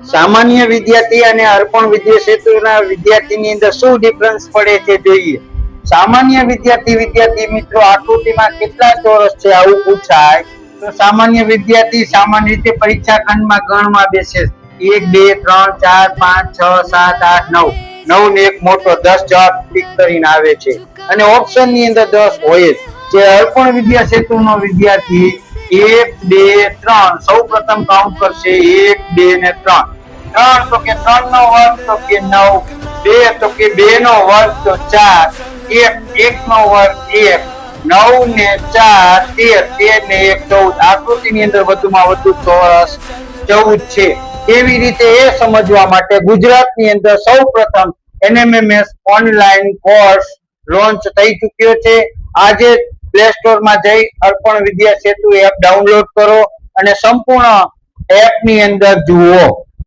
સામાન્ય વિદ્યાર્થી અને અર્પણ વિદ્યા સેતુના વિદ્યાર્થીની અંદર શું ડિફરન્સ પડે છે જોઈએ. સામાન્ય વિદ્યાર્થી મિત્રો આકૃતિમાં કેટલા ચોરસ છે આવું પૂછાય તો સામાન્ય વિદ્યાર્થી સામાન્ય રીતે પરીક્ષા ખંડમાં ગણમાં બેસે 1 2 3 4 5 6 7 8 9 9 ને એક મોટો 10 જવાબ ટીક કરીને આવે છે અને ઓપ્શન ની અંદર 10 હોય જ. જે અર્પણ વિદ્યા સેતુનો વિદ્યાર્થી 1 2 3 સૌ પ્રથમ કાઉન્ટ કરશે 1 2 ને 3 3 તો કે 3 નો વર્ગ તો કે 9 2 તો કે 2 નો વર્ગ તો 4 1 નો વર્ગ 1 9 ને 4 13 ને 1 14 આકૃતિની અંદર વધુમાં વધુ ચોરસ 14 છે. એવી રીતે એ સમજવા માટે ગુજરાતની અંદર સૌપ્રથમ NMMS ઓનલાઈન કોર્સ લોન્ચ થઈ ચૂક્યો છે. આજે પ્લે સ્ટોર માં જઈ અર્પણ વિદ્યા સેતુ એપ ડાઉનલોડ કરો અને સંપૂર્ણ એપ ની અંદર જુઓ.